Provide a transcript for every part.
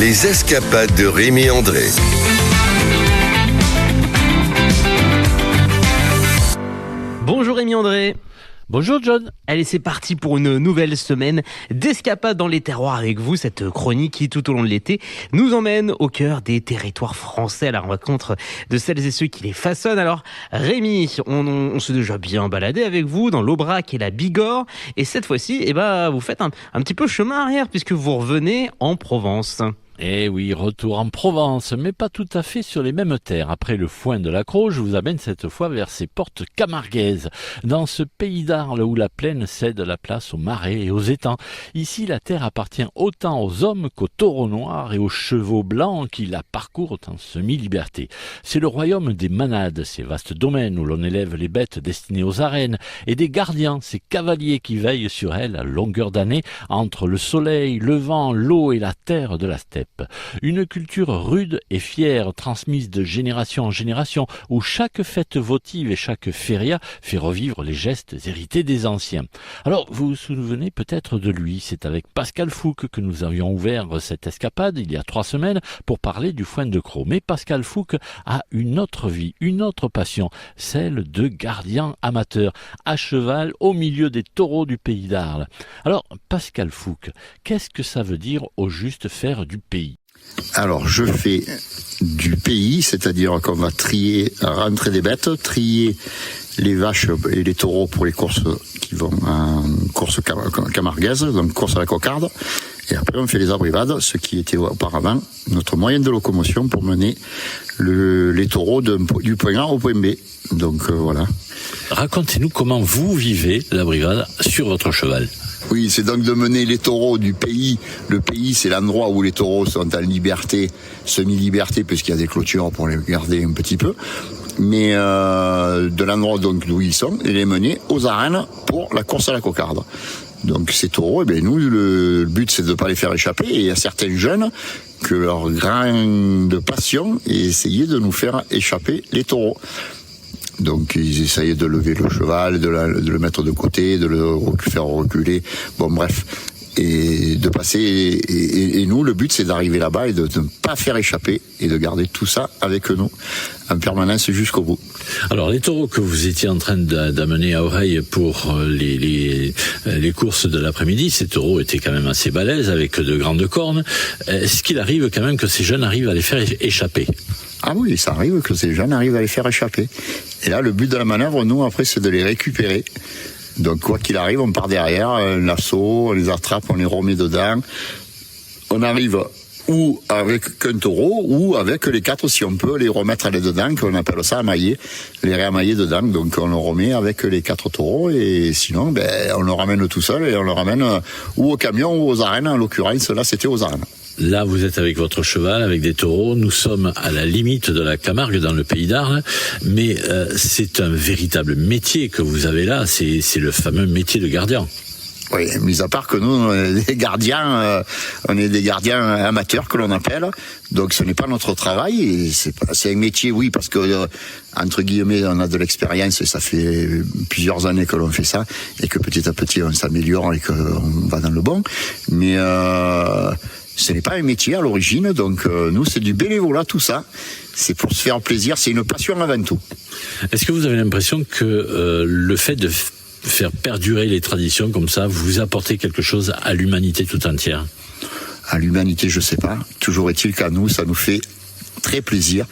Les escapades de Rémi André. Bonjour Rémi André. Bonjour John. Allez, c'est parti pour une nouvelle semaine d'escapades dans les terroirs avec vous. Cette chronique qui, tout au long de l'été, nous emmène au cœur des territoires français à la rencontre de celles et ceux qui les façonnent. Alors Rémi, on s'est déjà bien baladé avec vous dans l'Aubrac et la Bigorre. Et cette fois-ci, vous faites un petit peu chemin arrière puisque vous revenez en Provence. Eh oui, retour en Provence, mais pas tout à fait sur les mêmes terres. Après le foin de la Crau, je vous amène cette fois vers ces portes camarguaises, dans ce pays d'Arles où la plaine cède la place aux marais et aux étangs. Ici, la terre appartient autant aux hommes qu'aux taureaux noirs et aux chevaux blancs qui la parcourent en semi-liberté. C'est le royaume des manades, ces vastes domaines où l'on élève les bêtes destinées aux arènes, et des gardiens, ces cavaliers qui veillent sur elles à longueur d'année, entre le soleil, le vent, l'eau et la terre de la steppe. Une culture rude et fière, transmise de génération en génération, où chaque fête votive et chaque feria fait revivre les gestes hérités des anciens. Alors, vous vous souvenez peut-être de lui, c'est avec Pascal Fouque que nous avions ouvert cette escapade il y a 3 semaines pour parler du foin de Crau. Mais Pascal Fouque a une autre vie, une autre passion, celle de gardien amateur, à cheval au milieu des taureaux du pays d'Arles. Alors, Pascal Fouque, qu'est-ce que ça veut dire au juste faire du pays ? Alors, je fais du pays, c'est-à-dire qu'on va rentrer des bêtes, trier les vaches et les taureaux pour les courses qui vont en course camarguaise, donc course à la cocarde. Et après, on fait les abrivades, ce qui était auparavant notre moyen de locomotion pour mener les taureaux du point A au point B. Donc, voilà. Racontez-nous comment vous vivez l'abrivade sur votre cheval. Oui, c'est donc de mener les taureaux du pays. Le pays, c'est l'endroit où les taureaux sont en liberté, semi-liberté, puisqu'il y a des clôtures pour les garder un petit peu. Mais de l'endroit donc d'où ils sont, et les mener aux arènes pour la course à la cocarde. Donc ces taureaux, nous, le but, c'est de ne pas les faire échapper. Et il y a certains jeunes que leur grande passion est essayer de nous faire échapper les taureaux. Donc ils essayaient de lever le cheval, de le mettre de côté, de le faire reculer, bon bref, et de passer, et nous le but c'est d'arriver là-bas et de ne pas faire échapper et de garder tout ça avec nous en permanence jusqu'au bout. Alors les taureaux que vous étiez en train d'amener à Oreille pour les courses de l'après-midi, ces taureaux étaient quand même assez balèzes avec de grandes cornes. Est-ce qu'il arrive quand même que ces jeunes arrivent à les faire échapper ? Ah oui, ça arrive que ces jeunes arrivent à les faire échapper. Et là, le but de la manœuvre, nous, après, c'est de les récupérer. Donc, quoi qu'il arrive, on part derrière, un assaut, on les attrape, on les remet dedans. On arrive ou avec qu'un taureau, ou avec les 4, si on peut, les remettre dedans, qu'on appelle ça amailler, les réamailler dedans. Donc, on le remet avec les 4 taureaux, et sinon, on le ramène tout seul, et on le ramène ou au camion, ou aux arènes. En l'occurrence, là, c'était aux arènes. Là, vous êtes avec votre cheval, avec des taureaux. Nous sommes à la limite de la Camargue, dans le pays d'Arles. Mais c'est un véritable métier que vous avez là. C'est le fameux métier de gardien. Oui, mis à part que nous, on est des gardiens amateurs que l'on appelle. Donc, ce n'est pas notre travail. Et c'est un métier, oui, parce que entre guillemets, on a de l'expérience et ça fait plusieurs années que l'on fait ça et que petit à petit, on s'améliore et qu'on va dans le bon. Mais ce n'est pas un métier à l'origine, donc nous c'est du bénévolat tout ça, c'est pour se faire plaisir, c'est une passion avant tout. Est-ce que vous avez l'impression que le fait de faire perdurer les traditions comme ça, vous apportez quelque chose à l'humanité tout entière ? À l'humanité, je sais pas, toujours est-il qu'à nous, ça nous fait très plaisir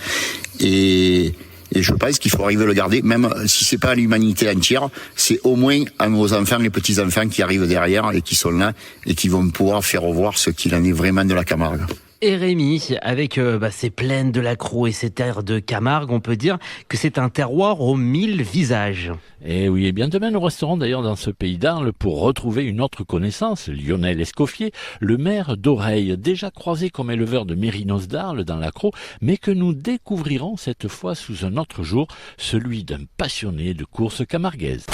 et je pense qu'il faut arriver à le garder, même si c'est pas à l'humanité entière, c'est au moins à nos enfants, les petits-enfants qui arrivent derrière et qui sont là et qui vont pouvoir faire revoir ce qu'il en est vraiment de la Camargue. Et Rémi, avec ces plaines de la Crau et ces terres de Camargue, on peut dire que c'est un terroir aux 1000 visages. Et oui, et bien demain nous resterons d'ailleurs dans ce pays d'Arles pour retrouver une autre connaissance, Lionel Escoffier, le maire d'Oreille, déjà croisé comme éleveur de mérinos d'Arles dans la Crau, mais que nous découvrirons cette fois sous un autre jour, celui d'un passionné de courses camarguaises.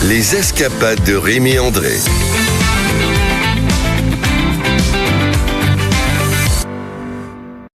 Les escapades de Rémi André.